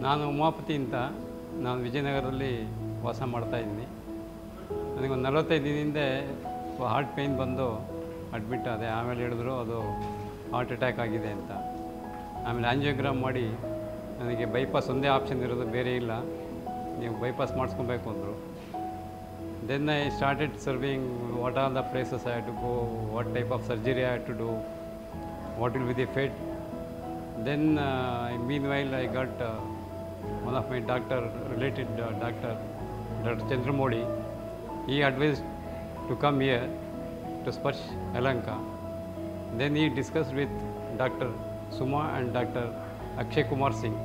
ನಾನು ಉಮಾಪತಿ ಅಂತ ನಾನು ವಿಜಯನಗರದಲ್ಲಿ ವಾಸ ಮಾಡ್ತಾಯಿದ್ದೀನಿ. ನನಗೊಂದು 45 ದಿನದಿಂದ ಹಾರ್ಟ್ ಪೇಯ್ನ್ ಬಂದು ಅಡ್ಮಿಟ್ ಆದೆ. ಆಮೇಲೆ ಹೇಳಿದ್ರು ಅದು ಹಾರ್ಟ್ ಅಟ್ಯಾಕ್ ಆಗಿದೆ ಅಂತ. ಆಮೇಲೆ ಆಂಜಿಯೋಗ್ರಾಮ್ ಮಾಡಿ ನನಗೆ ಬೈಪಾಸ್ ಒಂದೇ ಆಪ್ಷನ್ ಇರೋದು, ಬೇರೆ ಇಲ್ಲ, ನೀವು ಬೈಪಾಸ್ ಮಾಡಿಸ್ಕೊಬೇಕು ಅಂದರು. Then I started serving what are the places I had to go, what type of surgery I had to do, what will be the fate. Then meanwhile I got one of my related doctor, Dr. Chandramodi. He advised to come here to Sparsh Yelahanka. Then he discussed with Dr. Suma and Dr. Akshay Kumar Singh.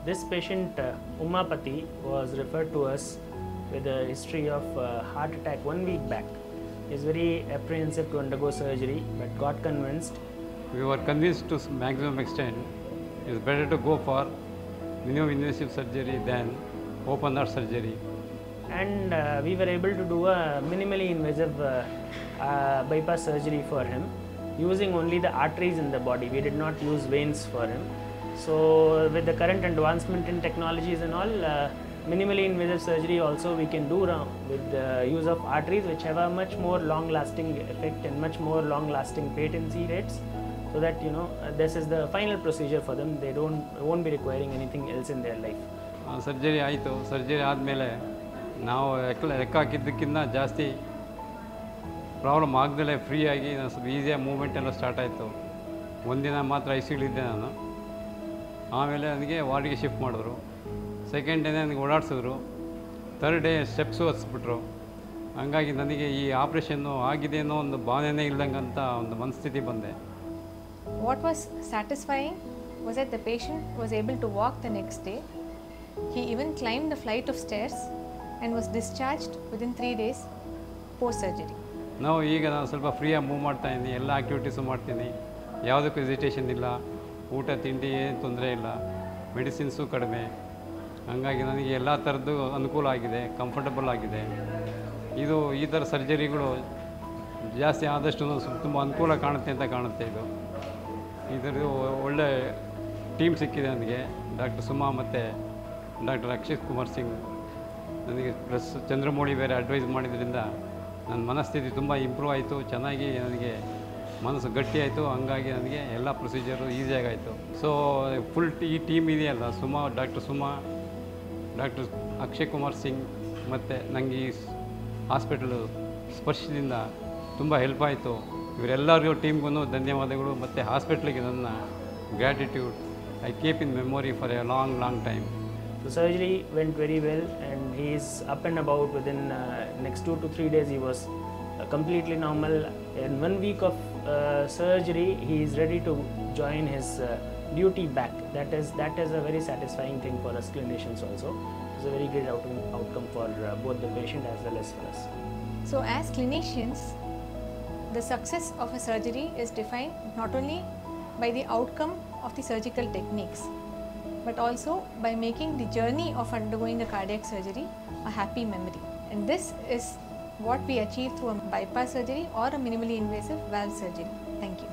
This patient Umapati was referred to us with a history of heart attack 1 week back. He is very apprehensive to undergo surgery but got convinced. We were convinced to maximum extent it is better to go for minimum invasive surgery than open heart surgery. And we were able to do a minimally invasive bypass surgery for him using only the arteries in the body. We did not use veins for him. So with the current advancement in technologies and all, minimally invasive surgery also we can do with the use of arteries, which have a much more long lasting effect and much more long lasting patency rates, so that this is the final procedure for them. They won't be requiring anything else in their life. Surgery ಆಯಿತು. Surgery ಆದಮೇಲೆ ನಾವು ಲೆಕ್ಕ ಹಾಕಿದ್ದಕ್ಕಿಂತ ಜಾಸ್ತಿ problem ಆಗದಲ್ಲೇ ಫ್ರೀಯಾಗಿ ಸ್ವಲ್ಪ ಈಸಿಯಾಗಿ movement ಎಲ್ಲ ಸ್ಟಾರ್ಟ್ ಆಯಿತು. ಒಂದಿನ ಮಾತ್ರ ಐಸಿಯುಲಿದ್ದೆ ನಾನು. ಆಮೇಲೆ ನನಗೆ ವಾರ್ಡಿಗೆ ಶಿಫ್ಟ್ ಮಾಡಿದ್ರು. ಸೆಕೆಂಡ್ ಡೇ ನನಗೆ ಓಡಾಡಿಸಿದ್ರು. ಥರ್ಡ್ ಡೇ ಸ್ಟೆಪ್ಸು ಹತ್ಸ್ಬಿಟ್ರು. ಹಂಗಾಗಿ ನನಗೆ ಈ ಆಪ್ರೇಷನ್ನು ಆಗಿದೆ ಅನ್ನೋ ಒಂದು ಭಾವನೆನೇ ಇಲ್ದಂಗಂತ ಒಂದು ಮನಸ್ಥಿತಿ ಬಂದೆ. What was satisfying was that the patient was able to walk the next day. He even climbed the flight of stairs and was discharged within 3 days post-surgery. ಈಗ ನಾನು ಸ್ವಲ್ಪ ಫ್ರೀಯಾಗಿ ಮೂವ್ ಮಾಡ್ತಾಯಿದ್ದೀನಿ, ಎಲ್ಲ ಆ್ಯಕ್ಟಿವಿಟೀಸು ಮಾಡ್ತೀನಿ, ಯಾವುದಕ್ಕೂ ಹೆಸಿಟೇಷನ್ ಇಲ್ಲ, ಊಟ ತಿಂಡಿ ಏನು ತೊಂದರೆ ಇಲ್ಲ, ಮೆಡಿಸಿನ್ಸು ಕಡಿಮೆ. ಹಾಗಾಗಿ ನನಗೆ ಎಲ್ಲ ಥರದ್ದು ಅನುಕೂಲ ಆಗಿದೆ, ಕಂಫರ್ಟಬಲ್ ಆಗಿದೆ. ಈ ಥರ ಸರ್ಜರಿಗಳು ಜಾಸ್ತಿ ಆದಷ್ಟು ತುಂಬ ಅನುಕೂಲ ಕಾಣುತ್ತೆ ಅಂತ ಕಾಣುತ್ತೆ. ಇದರದ್ದು ಒಳ್ಳೆ ಟೀಮ್ ಸಿಕ್ಕಿದೆ ನನಗೆ. ಡಾಕ್ಟರ್ ಸುಮಾ ಮತ್ತು ಡಾಕ್ಟರ್ ಅಕ್ಷಯ್ ಕುಮಾರ್ ಸಿಂಗ್ ನನಗೆ ಪ್ಲಸ್ ಚಂದ್ರಮೌಳಿ ಬೇರೆ ಅಡ್ವೈಸ್ ಮಾಡಿದ್ರಿಂದ ನನ್ನ ಮನಸ್ಥಿತಿ ತುಂಬ ಇಂಪ್ರೂವ್ ಆಯಿತು. ಚೆನ್ನಾಗಿ ನನಗೆ ಮನಸ್ಸು ಗಟ್ಟಿ ಆಯಿತು. ಹಂಗಾಗಿ ನನಗೆ ಎಲ್ಲ ಪ್ರೊಸೀಜರು ಈಸಿಯಾಗಾಯಿತು. ಸೊ ಫುಲ್ ಈ ಟೀಮ್ ಇದೆಯಲ್ಲ, ಡಾಕ್ಟರ್ ಸುಮಾ, ಡಾಕ್ಟರ್ ಅಕ್ಷಯ್ ಕುಮಾರ್ ಸಿಂಗ್ ಮತ್ತು ನನಗೆ ಈ ಹಾಸ್ಪಿಟಲು ಸ್ಪರ್ಶದಿಂದ ತುಂಬ ಹೆಲ್ಪ್ ಆಯಿತು. ಇವರೆಲ್ಲರಿಗೂ ಟೀಮ್ಗೂ ಧನ್ಯವಾದಗಳು. ಮತ್ತು ಹಾಸ್ಪಿಟ್ಲಿಗೆ ನನ್ನ gratitude I keep in memory for A long time. The surgery went very well and he is up and about. Within next 2 to 3 days he was completely normal. In 1 week of surgery he is ready to join his duty back. That is a very satisfying thing for us clinicians also. It's a very great outcome for both the patient as well as for us. So as clinicians, the success of a surgery is defined not only by the outcome of the surgical techniques, but also by making the journey of undergoing a cardiac surgery a happy memory. And this is what we achieve through a bypass surgery or a minimally invasive valve surgery. Thank you.